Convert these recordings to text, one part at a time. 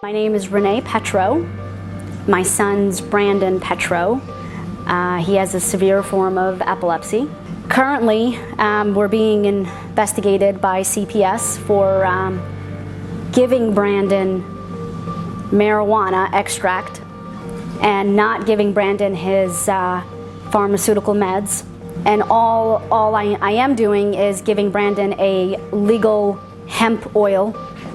My name is Renee Petro. My son's Branden Petro. He has a severe form of epilepsy. Currently, we're being investigated by CPS for giving Branden marijuana extract and not giving Branden his pharmaceutical meds. And all I am doing is giving Branden a legal hemp oil,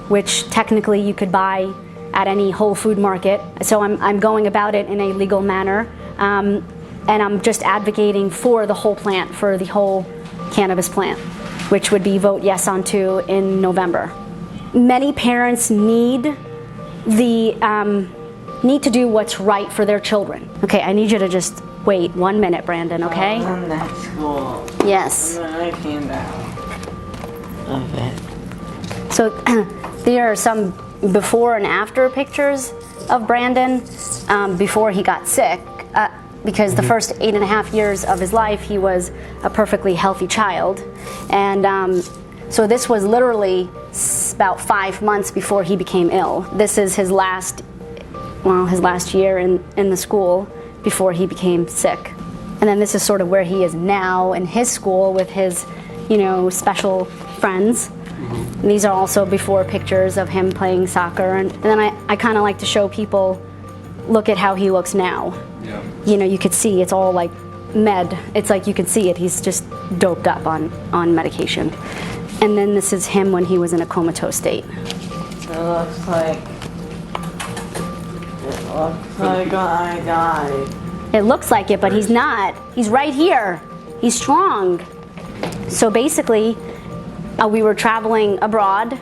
which technically you could buy at any Whole Food market. So I'm going about it in a legal manner. And I'm just advocating for the whole plant, for the whole cannabis plant, which would be vote yes on to in November. Many parents need to do what's right for their children. Okay, I need you to just wait 1 minute, Branden, okay? That's cool. Yes. I came out of it. So there are some before and after pictures of Branden before he got sick. Because the first 8.5 years of his life, he was a perfectly healthy child. And so this was literally about 5 months before he became ill. This is his last year in the school before he became sick. And then this is sort of where he is now in his school with his, special friends. And these are also before pictures of him playing soccer. And then I kind of like to show people, look at how he looks now. Yeah. You could see it's all like med. It's like you can see it. He's just doped up on medication. And then this is him when he was in a comatose state. It looks like I died. It looks like it, but he's not. He's right here. He's strong. So basically, we were traveling abroad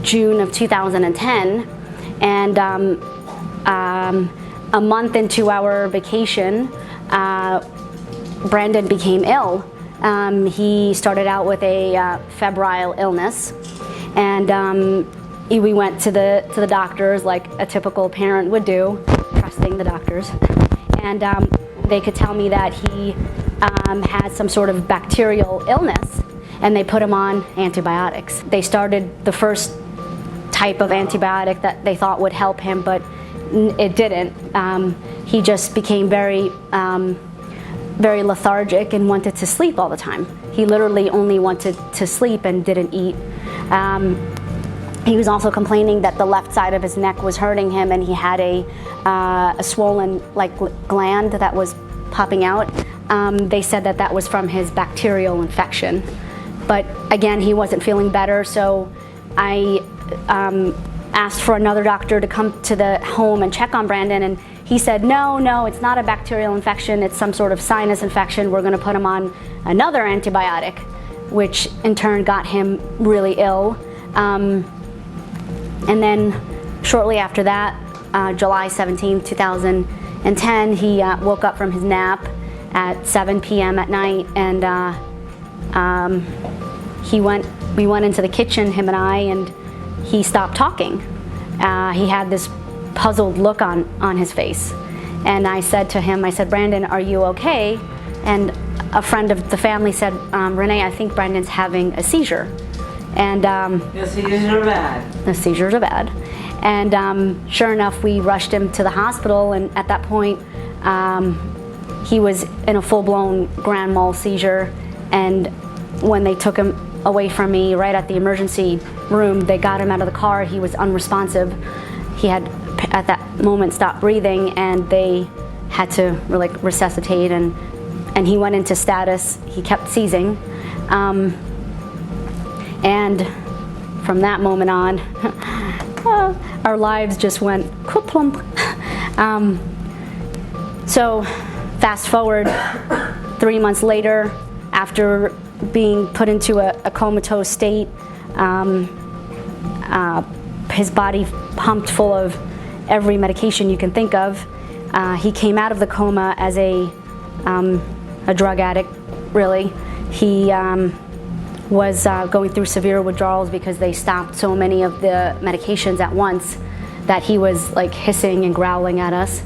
June of 2010, and a month into our vacation, Branden became ill. He started out with a febrile illness, and we went to the doctors like a typical parent would do, trusting the doctors, and they could tell me that he had some sort of bacterial illness, and they put him on antibiotics. They started the first type of antibiotic that they thought would help him, but it didn't. He just became very lethargic and wanted to sleep all the time. He literally only wanted to sleep and didn't eat. He was also complaining that the left side of his neck was hurting him, and he had a swollen gland that was popping out. They said that was from his bacterial infection. But again, he wasn't feeling better, so I asked for another doctor to come to the home and check on Branden, and he said, no, it's not a bacterial infection, it's some sort of sinus infection. We're gonna put him on another antibiotic, which in turn got him really ill. And then shortly after that, July 17, 2010, he woke up from his nap at 7 p.m. at night, and we went into the kitchen, him and I, and he stopped talking. He had this puzzled look on his face. And I said to him, Branden, are you okay? And a friend of the family said, Renee, I think Branden's having a seizure. And the seizures are bad. The seizures are bad. And sure enough, we rushed him to the hospital, and at that point, he was in a full-blown grand mal seizure. And when they took him away from me right at the emergency room, they got him out of the car. He was unresponsive. He had at that moment stopped breathing, and they had to resuscitate, and he went into status. He kept seizing, and from that moment on, our lives just went kaplump. So fast forward 3 months later, after being put into a comatose state, his body pumped full of every medication you can think of. He came out of the coma as a drug addict, really. He was going through severe withdrawals because they stopped so many of the medications at once that he was hissing and growling at us.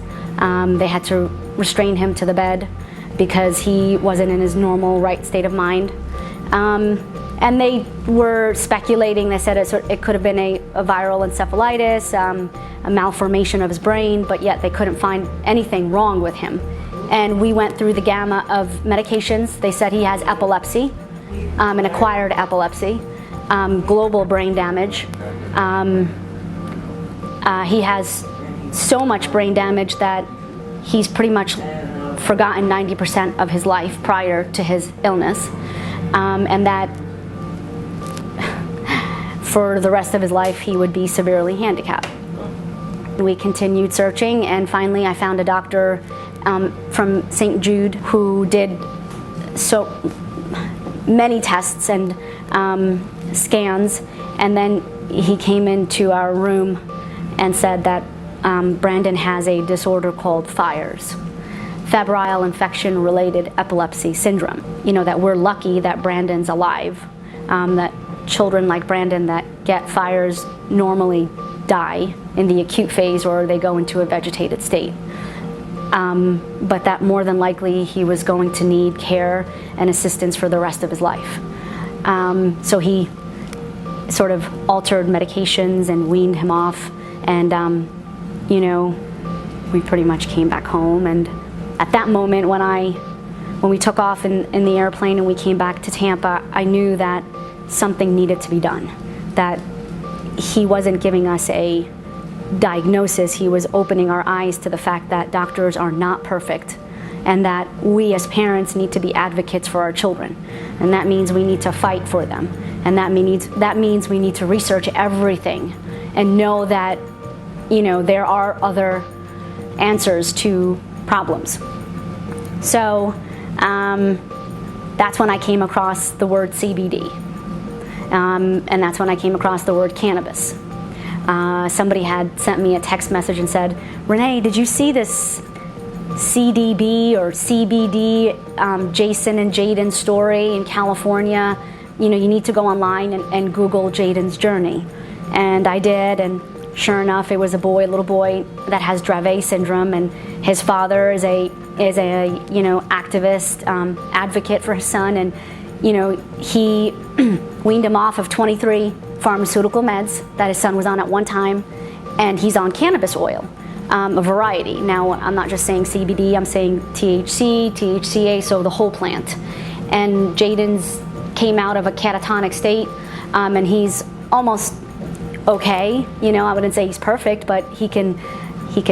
They had to restrain him to the bed because he wasn't in his normal right state of mind. And they were speculating. They said it could have been a viral encephalitis, a malformation of his brain, but yet they couldn't find anything wrong with him. And we went through the gamut of medications. They said he has epilepsy, an acquired epilepsy, global brain damage. He has so much brain damage that he's pretty much forgotten 90% of his life prior to his illness, and that for the rest of his life he would be severely handicapped. We continued searching, and finally I found a doctor from St. Jude who did so many tests and scans, and then he came into our room and said that Branden has a disorder called F.I.R.E.S, Febrile infection-related epilepsy syndrome. You know, that we're lucky that Branden's alive, that children like Branden that get F.I.R.E.S normally die in the acute phase or they go into a vegetated state. But that more than likely he was going to need care and assistance for the rest of his life. So he sort of altered medications and weaned him off, and you know, we pretty much came back home. And at that moment when we took off in the airplane and we came back to Tampa, I knew that something needed to be done, that he wasn't giving us a diagnosis, he was opening our eyes to the fact that doctors are not perfect, and that we as parents need to be advocates for our children, and that means we need to fight for them, and that means we need to research everything and know that, you know, there are other answers to problems. So that's when I came across the word CBD, and that's when I came across the word cannabis. Somebody had sent me a text message and said, "Renee, did you see this CDB or CBD Jason and Jaden's story in California? You know, you need to go online and Google Jaden's journey." And I did, and sure enough, it was a little boy that has Dravet syndrome, and his father is a you know, activist, advocate for his son, and you know, he weaned him off of 23 pharmaceutical meds that his son was on at one time, and he's on cannabis oil, a variety. Now, I'm not just saying CBD, I'm saying THC, THCA, so the whole plant. And Jaden's came out of a catatonic state, and he's almost okay. You know, I wouldn't say he's perfect, but he can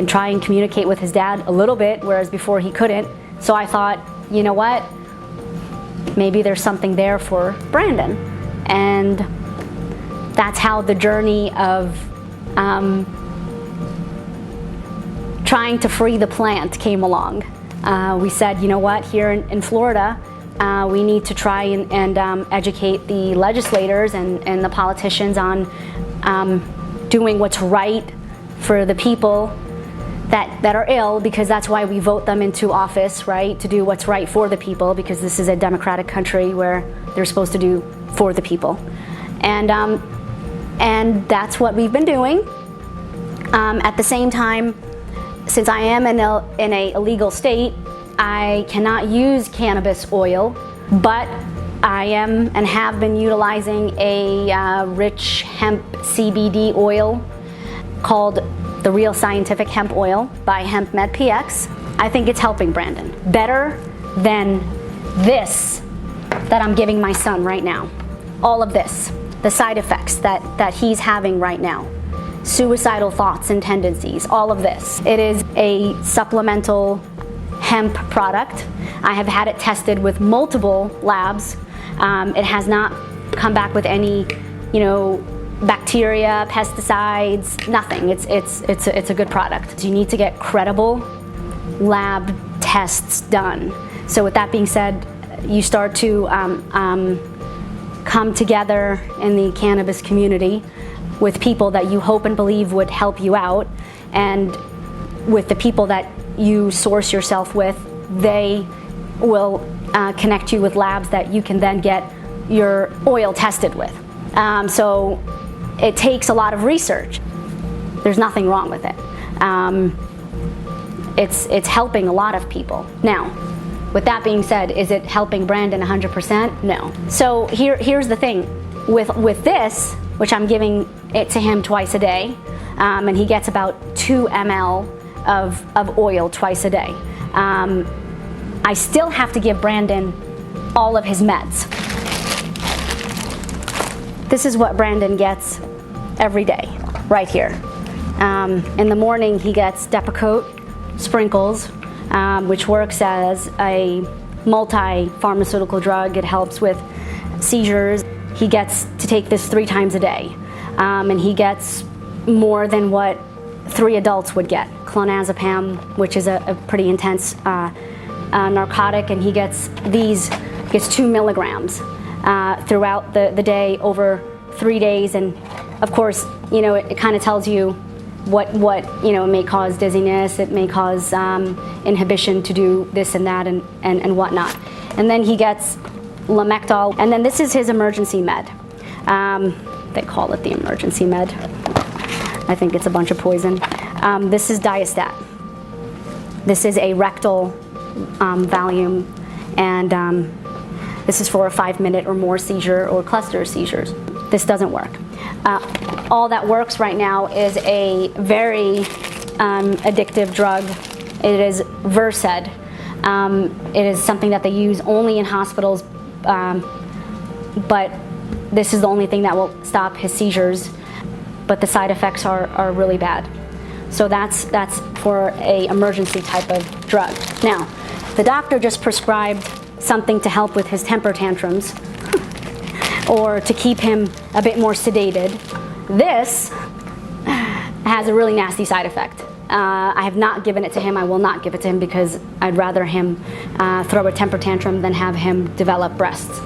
try and communicate with his dad a little bit, whereas before he couldn't. So I thought, you know what? Maybe there's something there for Branden. And that's how the journey of trying to free the plant came along. We said, you know what, here in Florida, we need to try and educate the legislators and the politicians on doing what's right for the people that are ill, because that's why we vote them into office, right? To do what's right for the people, because this is a democratic country where they're supposed to do for the people. And that's what we've been doing. At the same time, since I am in a illegal state, I cannot use cannabis oil, but I am and have been utilizing a rich hemp CBD oil called the Real Scientific Hemp Oil by Hemp Med PX. I think it's helping Branden better than this that I'm giving my son right now. All of this, the side effects that he's having right now, suicidal thoughts and tendencies, all of this. It is a supplemental hemp product. I have had it tested with multiple labs. It has not come back with any, you know, bacteria, pesticides, nothing. It's a good product. You need to get credible lab tests done. So with that being said, you start to come together in the cannabis community with people that you hope and believe would help you out, and with the people that you source yourself with, they will connect you with labs that you can then get your oil tested with. So it takes a lot of research. There's nothing wrong with it. It's helping a lot of people. Now, With that being said, is it helping Branden 100%? No. So here's the thing. With this, which I'm giving it to him twice a day, and he gets about 2 ml of oil twice a day. I still have to give Branden all of his meds. This is what Branden gets every day, right here. In the morning, he gets Depakote sprinkles, which works as a multi-pharmaceutical drug. It helps with seizures. He gets to take this 3 times a day, and he gets more than what 3 adults would get. Clonazepam, which is a pretty intense narcotic, and he gets 2 milligrams throughout the day over 3 days. And of course, you know, it kind of tells you what you know, it may cause dizziness, it may cause inhibition to do this and that and whatnot. And then he gets Lamictal, and then this is his emergency med. They call it the emergency med. I think it's a bunch of poison. This is Diastat. This is a rectal Valium, and this is for a 5-minute or more seizure or cluster seizures. This doesn't work. All that works right now is a very addictive drug. It is F.I.R.E.S. It is something that they use only in hospitals, but this is the only thing that will stop his seizures, but the side effects are really bad. So that's for a emergency type of drug. Now, the doctor just prescribed something to help with his temper tantrums or to keep him a bit more sedated. This has a really nasty side effect. I have not given it to him. I will not give it to him because I'd rather him throw a temper tantrum than have him develop breasts.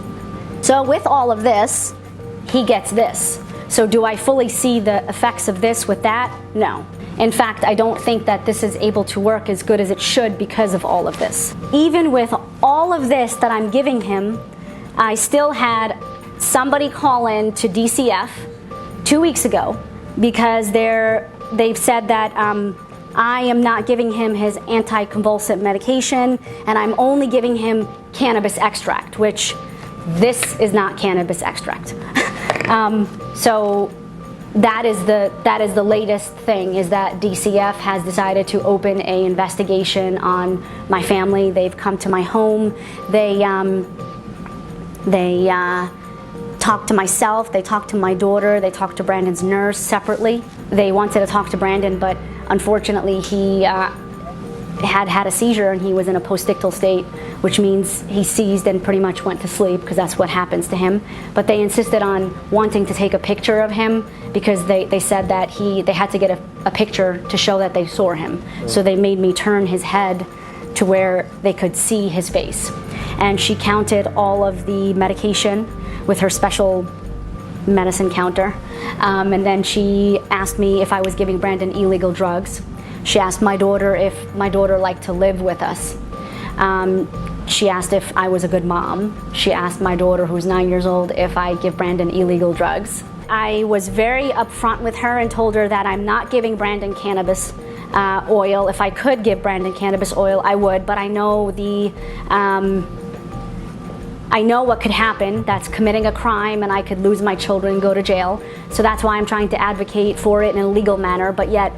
So with all of this, he gets this. So do I fully see the effects of this with that? No. In fact, I don't think that this is able to work as good as it should because of all of this. Even with all of this that I'm giving him, I still had somebody call in to DCF 2 weeks ago because they've said that I am not giving him his anticonvulsant medication and I'm only giving him cannabis extract, which this is not cannabis extract. So that is the latest thing, is that DCF has decided to open an investigation on my family. They've come to my home. They talked to myself, they talked to my daughter, they talked to Branden's nurse separately. They wanted to talk to Branden, but unfortunately he had a seizure and he was in a postictal state, which means he seized and pretty much went to sleep because that's what happens to him. But they insisted on wanting to take a picture of him because they said that they had to get a picture to show that they saw him. So they made me turn his head to where they could see his face. And she counted all of the medication with her special medicine counter. And then she asked me if I was giving Branden illegal drugs. She asked my daughter if my daughter liked to live with us. She asked if I was a good mom. She asked my daughter, who's 9 years old, if I give Branden illegal drugs. I was very upfront with her and told her that I'm not giving Branden cannabis oil. If I could give Branden cannabis oil, I would, but I know I know what could happen. That's committing a crime and I could lose my children and go to jail. So that's why I'm trying to advocate for it in a legal manner, but yet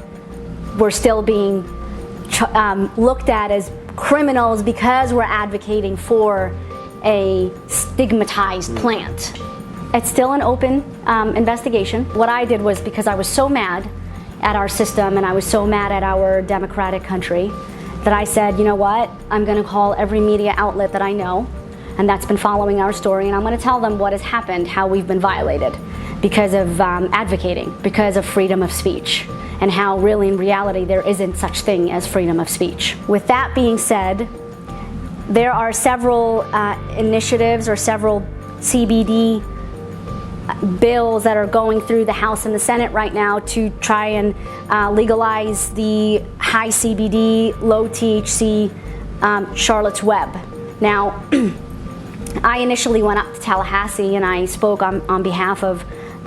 we're still being looked at as criminals because we're advocating for a stigmatized plant. It's still an open investigation. What I did was, because I was so mad at our system and I was so mad at our democratic country, that I said, you know what, I'm gonna call every media outlet that I know and that's been following our story, and I'm gonna tell them what has happened, how we've been violated because of advocating, because of freedom of speech, and how really in reality there isn't such thing as freedom of speech. With that being said, there are several initiatives or several CBD bills that are going through the House and the Senate right now to try and legalize the high CBD, low THC Charlotte's Web. Now, I initially went up to Tallahassee and I spoke on behalf of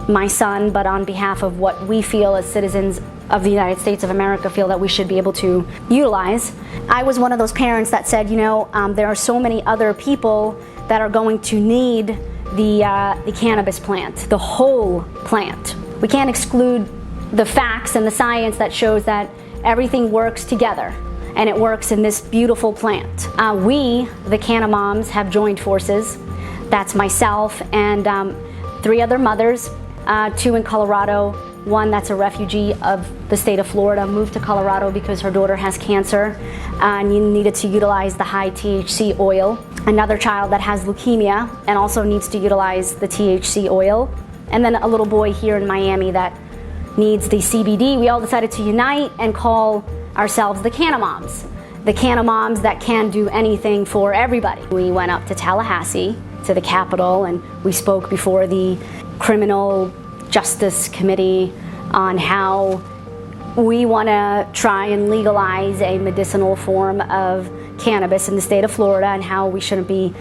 my son, but on behalf of what we feel as citizens of the United States of America feel that we should be able to utilize. I was one of those parents that said, you know, there are so many other people that are going to need the cannabis plant, the whole plant. We can't exclude the facts and the science that shows that everything works together, and it works in this beautiful plant. We, the CannaMoms, have joined forces. That's myself and 3 other mothers, 2 in Colorado, 1 that's a refugee of the state of Florida, moved to Colorado because her daughter has cancer and needed to utilize the high THC oil. Another child that has leukemia and also needs to utilize the THC oil. And then a little boy here in Miami that needs the CBD. We all decided to unite and call ourselves the CannaMoms. The CannaMoms that can do anything for everybody. We went up to Tallahassee, to the Capitol, and we spoke before the Criminal Justice Committee on how we want to try and legalize a medicinal form of cannabis in the state of Florida, and how we shouldn't be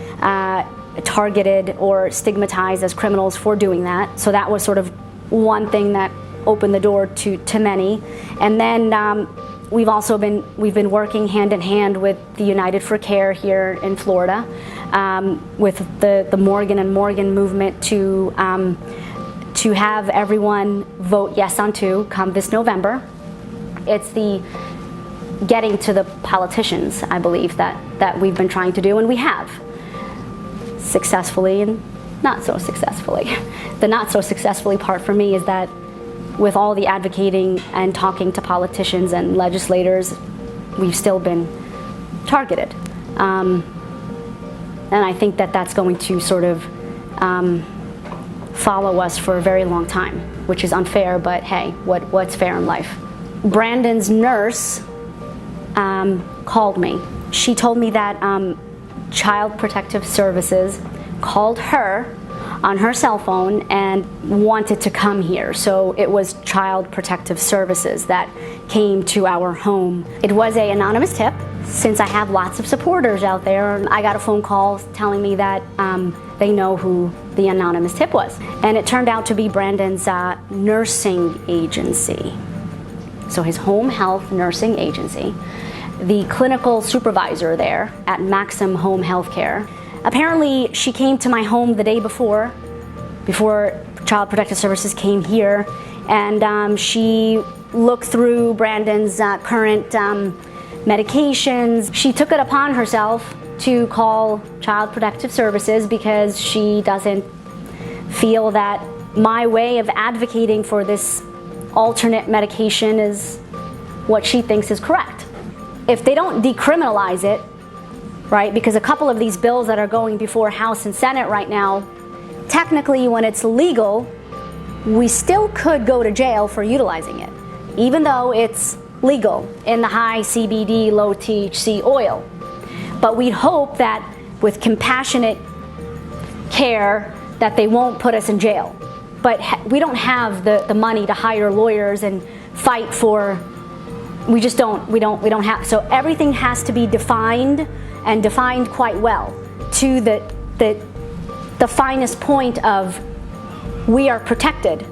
targeted or stigmatized as criminals for doing that. So that was sort of one thing that opened the door to many. And then we've been working hand in hand with the United for Care here in Florida, with the Morgan and Morgan movement to have everyone vote yes on 2 come this November. It's the getting to the politicians, I believe, that we've been trying to do, and we have successfully and not so successfully. The not so successfully part for me is that with all the advocating and talking to politicians and legislators, we've still been targeted. And I think that that's going to sort of follow us for a very long time, which is unfair, but hey, what's fair in life? Brandon's nurse called me. She told me that Child Protective Services called her on her cell phone and wanted to come here. So it was Child Protective Services that came to our home. It was an anonymous tip. Since I have lots of supporters out there, I got a phone call telling me that they know who the anonymous tip was. And it turned out to be Brandon's nursing agency. So his home health nursing agency. The clinical supervisor there at Maxim Home Health Care. Apparently, she came to my home the day before Child Protective Services came here, and she looked through Brandon's current medications. She took it upon herself to call Child Protective Services because she doesn't feel that my way of advocating for this alternate medication is what she thinks is correct. If they don't decriminalize it, right, because a couple of these bills that are going before House and Senate right now, technically when it's legal, we still could go to jail for utilizing it, even though it's legal in the high CBD, low THC oil. But we'd hope that with compassionate care that they won't put us in jail. But we don't have the money to hire lawyers and fight for, we don't have, so everything has to be defined, and defined quite well, to the finest point of we are protected.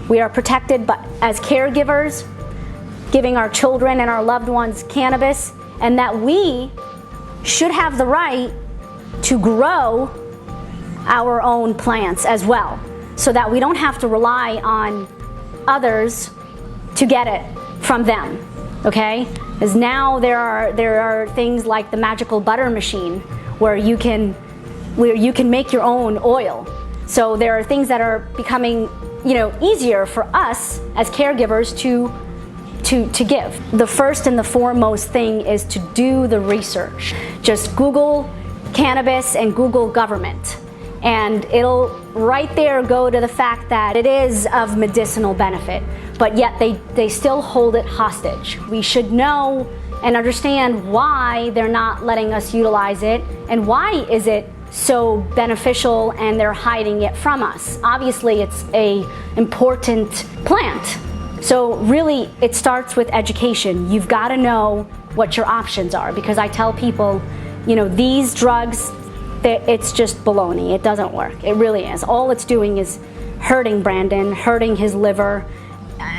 We are protected but as caregivers, giving our children and our loved ones cannabis, and that we should have the right to grow our own plants as well, so that we don't have to rely on others to get it from them, okay? Because now there are things like the magical butter machine where you can make your own oil. So there are things that are becoming, easier for us as caregivers to give. The first and the foremost thing is to do the research. Just Google cannabis and Google government, and it'll right there go to the fact that it is of medicinal benefit, but yet they still hold it hostage. We should know and understand why they're not letting us utilize it, and why is it so beneficial and they're hiding it from us. Obviously it's an important plant. So really it starts with education. You've got to know what your options are, because I tell people, these drugs, it's just baloney. It doesn't work. It really is. All it's doing is hurting Brandon, hurting his liver.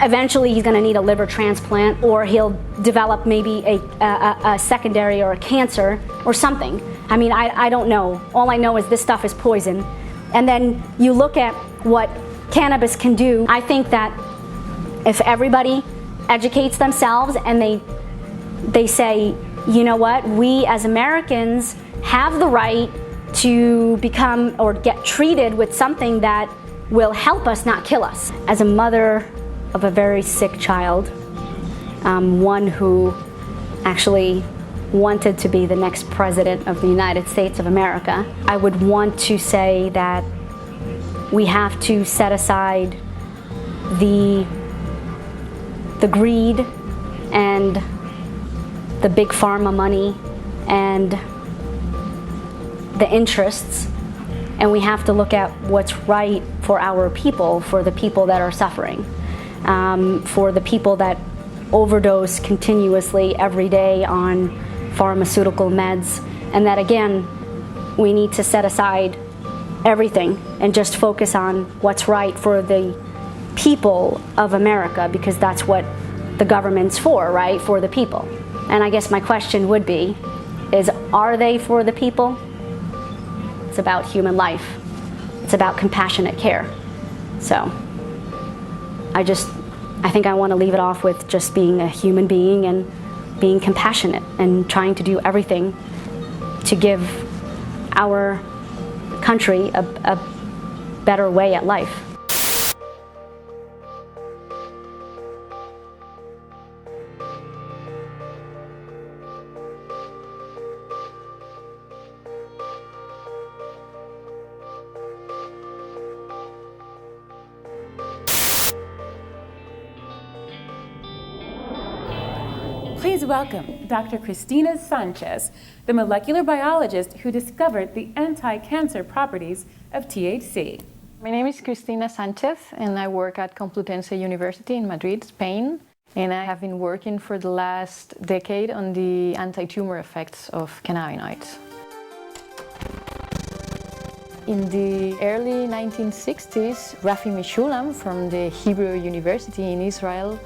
eventually he's going to need a liver transplant, or he'll develop maybe a secondary or a cancer or something. I mean, I don't know. All I know is this stuff is poison. And then you look at what cannabis can do. I think that if everybody educates themselves and they say, you know what, we as Americans have the right to become or get treated with something that will help us, not kill us. As a mother of a very sick child, one who actually wanted to be the next president of the United States of America, I would want to say that we have to set aside the greed and the big pharma money and the interests, and we have to look at what's right for our people, for the people that are suffering, for the people that overdose continuously every day on pharmaceutical meds, and that again, we need to set aside everything and just focus on what's right for the people of America, because that's what the government's for, right? For the people. And I guess my question would be, are they for the people? It's about human life. It's about compassionate care. So I think I want to leave it off with just being a human being and being compassionate and trying to do everything to give our country a better way at life. Please welcome Dr. Cristina Sanchez, the molecular biologist who discovered the anti-cancer properties of THC. My name is Cristina Sanchez, and I work at Complutense University in Madrid, Spain. And I have been working for the last decade on the anti-tumor effects of cannabinoids. In the early 1960s, Rafi Meshulam from the Hebrew University in Israel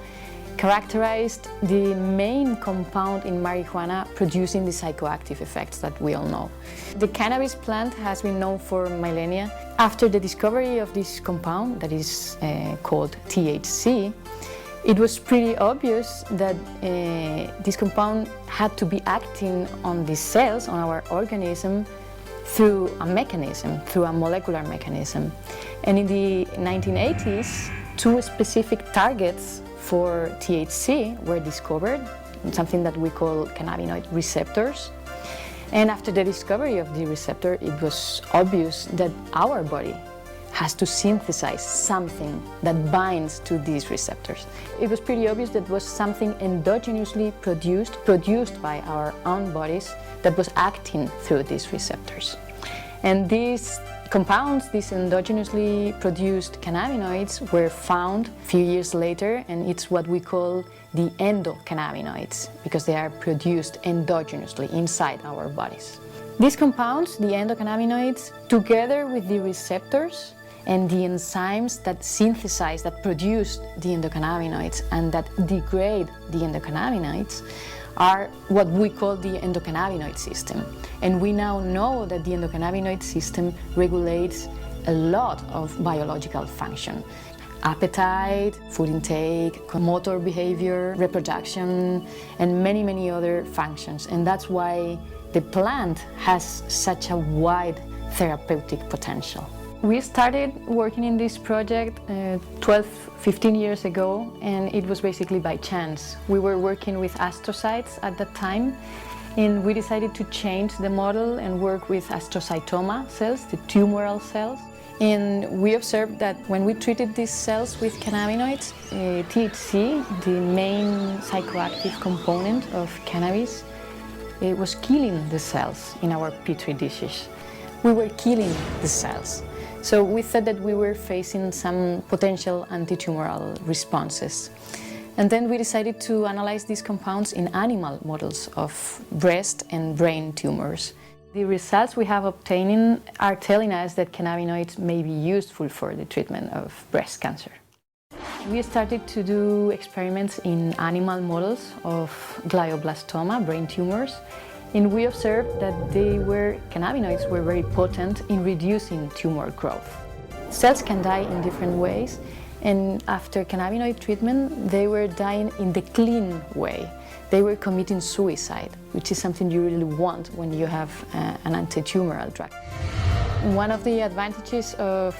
characterized the main compound in marijuana producing the psychoactive effects that we all know. The cannabis plant has been known for millennia. After the discovery of this compound, that is called THC, it was pretty obvious that this compound had to be acting on the cells, on our organism, through a mechanism, through a molecular mechanism. And in the 1980s, two specific targets for THC were discovered, something that we call cannabinoid receptors. And after the discovery of the receptor, it was obvious that our body has to synthesize something that binds to these receptors. It was pretty obvious that was something endogenously produced by our own bodies, that was acting through these receptors. And these compounds, these endogenously produced cannabinoids, were found a few years later, and it's what we call the endocannabinoids, because they are produced endogenously inside our bodies. These compounds, the endocannabinoids, together with the receptors and the enzymes that synthesize, that produce the endocannabinoids and that degrade the endocannabinoids, are what we call the endocannabinoid system. And we now know that the endocannabinoid system regulates a lot of biological function. Appetite, food intake, motor behavior, reproduction, and many, many other functions. And that's why the plant has such a wide therapeutic potential. We started working in this project 15 years ago, and it was basically by chance. We were working with astrocytes at that time, and we decided to change the model and work with astrocytoma cells, the tumoral cells. And we observed that when we treated these cells with cannabinoids, THC, the main psychoactive component of cannabis, it was killing the cells in our petri dishes. We were killing the cells. So we thought that we were facing some potential anti-tumoral responses. And then we decided to analyze these compounds in animal models of breast and brain tumors. The results we have obtained are telling us that cannabinoids may be useful for the treatment of breast cancer. We started to do experiments in animal models of glioblastoma, brain tumors, and we observed that cannabinoids were very potent in reducing tumor growth. Cells can die in different ways, and after cannabinoid treatment, they were dying in the clean way. They were committing suicide, which is something you really want when you have an anti-tumoral drug. One of the advantages of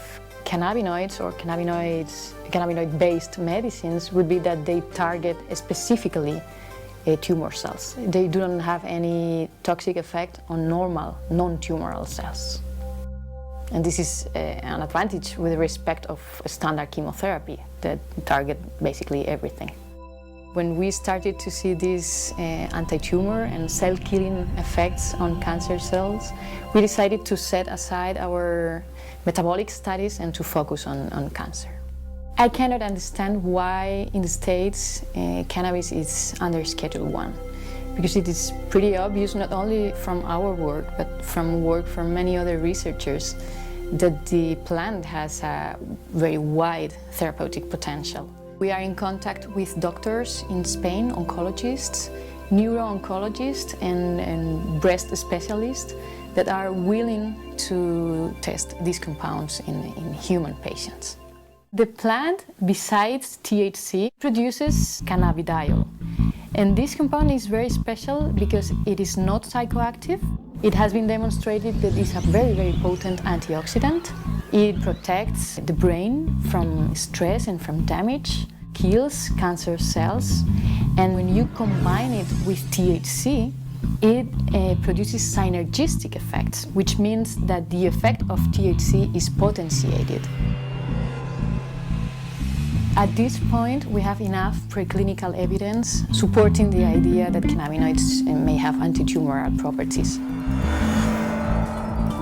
cannabinoids or cannabinoid-based medicines would be that they target specifically tumor cells. They do not have any toxic effect on normal, non-tumoral cells. And this is an advantage with respect of standard chemotherapy that target basically everything. When we started to see these anti-tumor and cell-killing effects on cancer cells, we decided to set aside our metabolic studies and to focus on cancer. I cannot understand why in the States cannabis is under Schedule 1, because it is pretty obvious, not only from our work, but from work from many other researchers, that the plant has a very wide therapeutic potential. We are in contact with doctors in Spain, oncologists, neuro-oncologists, and breast specialists that are willing to test these compounds in human patients. The plant, besides THC, produces cannabidiol. And this compound is very special because it is not psychoactive. It has been demonstrated that it's a very, very potent antioxidant. It protects the brain from stress and from damage, kills cancer cells, and when you combine it with THC, it produces synergistic effects, which means that the effect of THC is potentiated. At this point, we have enough preclinical evidence supporting the idea that cannabinoids may have anti-tumoral properties.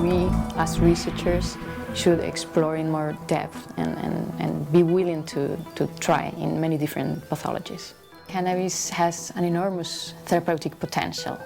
We, as researchers, should explore in more depth and be willing to try in many different pathologies. Cannabis has an enormous therapeutic potential